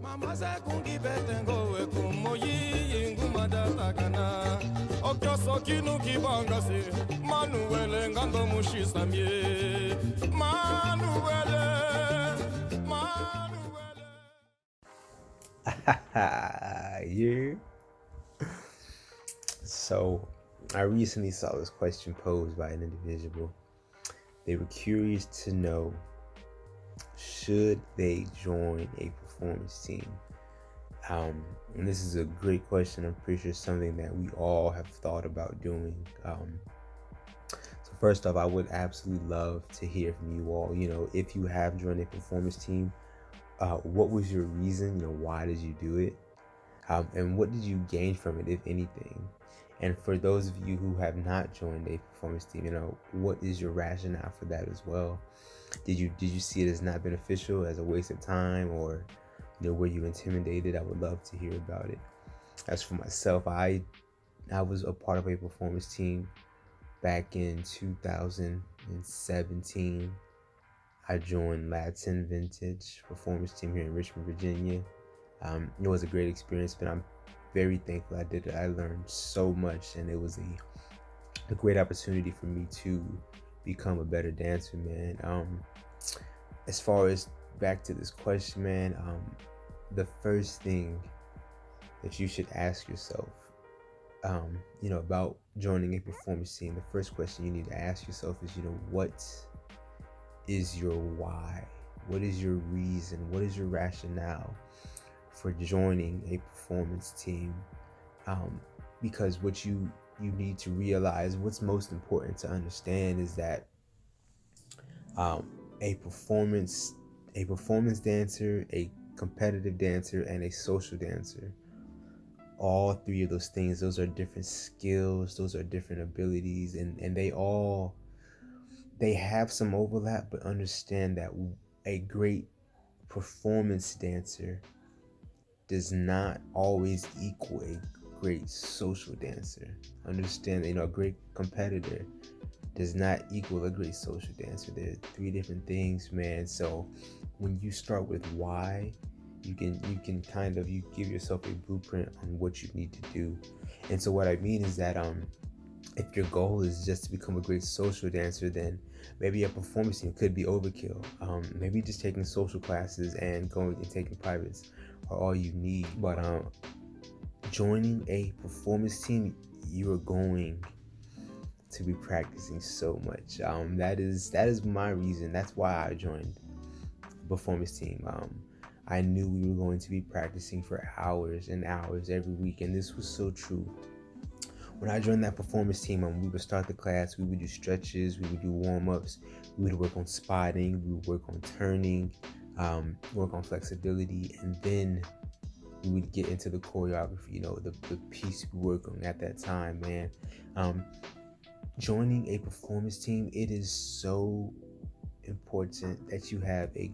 Mama se kungi betengo e kumoyi ingumada takana. Okyo sokinu kibangase. Manuele ngando mushisamye. Manuele. Yeah. So, I recently saw this question posed by an individual. They were curious to know, should they join a performance team? And this is a great question. I'm pretty sure something that we all have thought about doing. So first off, I would absolutely love to hear from you all. If you have joined a performance team, what was your reason? Why did you do it? And what did you gain from it, if anything? And for those of you who have not joined a performance team, what is your rationale for that as well? Did you see it as not beneficial, as a waste of time, or were you intimidated? I would love to hear about it. As for myself, I was a part of a performance team back in 2017. I joined Latin Vintage Performance Team here in Richmond, Virginia. It was a great experience, but I'm very thankful I did it. I learned so much, and it was a great opportunity for me to become a better dancer, man. As far as back to this question, man, the first thing that you should ask yourself, about joining a performance team, the first question you need to ask yourself is, what is your why? What is your reason? What is your rationale for joining a performance team? Because what you need to realize, what's most important to understand, is that a performance dancer, a competitive dancer, and a social dancer, all three of those things, those are different skills, those are different abilities, and they have some overlap, but understand that a great performance dancer does not always equal a great social dancer. Understand, a great competitor does not equal a great social dancer. There are three different things, man. So when you start with why, you can kind of, you give yourself a blueprint on what you need to do. And so what I mean is that if your goal is just to become a great social dancer, then maybe a performance team could be overkill. Maybe just taking social classes and going and taking privates are all you need. But joining a performance team, you are going to be practicing so much. That is my reason. That's why I joined the performance team. I knew we were going to be practicing for hours and hours every week, and this was so true. When I joined that performance team, we would start the class, we would do stretches, we would do warm-ups, we would work on spotting, we would work on turning, work on flexibility, and then we would get into the choreography, the piece we work on at that time, man. Joining a performance team, it is so important that you have a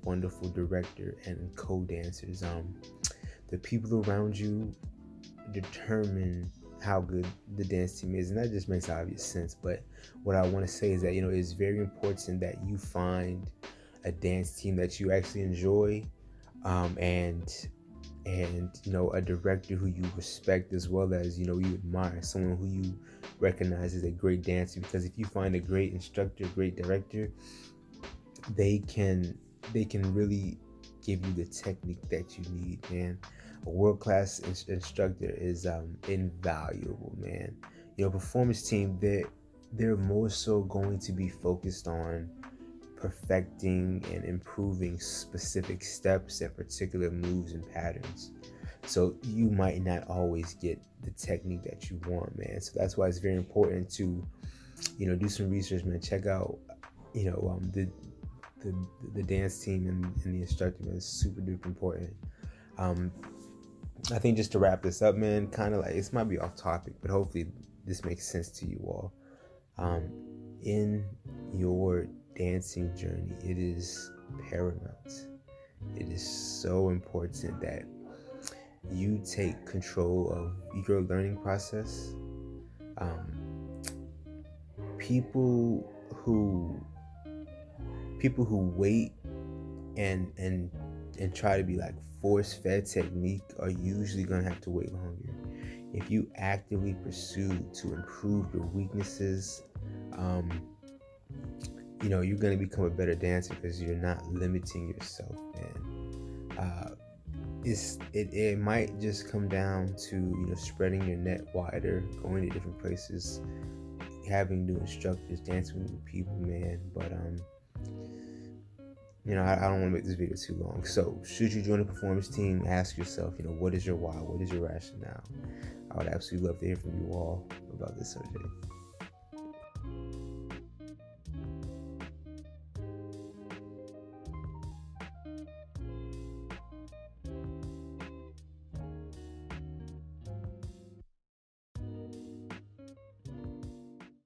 wonderful director and co-dancers. The people around you determine how good the dance team is, and that just makes obvious sense. But what I want to say is that it's very important that you find a dance team that you actually enjoy, and a director who you respect, as well as you admire, someone who you recognize as a great dancer. Because if you find a great instructor, great director, they can really give you the technique that you need, man. A world-class instructor is invaluable, man. Performance team, they're more so going to be focused on perfecting and improving specific steps and particular moves and patterns. So you might not always get the technique that you want, man. So that's why it's very important to do some research, man. Check out the dance team and the instructor, man. Is super duper important. I think just to wrap this up, man, kind of like, this might be off topic, but hopefully this makes sense to you all. In your dancing journey, it is paramount. It is so important that you take control of your learning process. People who wait and and try to be like force-fed technique are usually gonna have to wait longer. If you actively pursue to improve your weaknesses, you're gonna become a better dancer because you're not limiting yourself, man. It might just come down to spreading your net wider, going to different places, having new instructors, dancing with new people, man. But I don't want to make this video too long. So, should you join a performance team, ask yourself, what is your why? What is your rationale? I would absolutely love to hear from you all about this subject.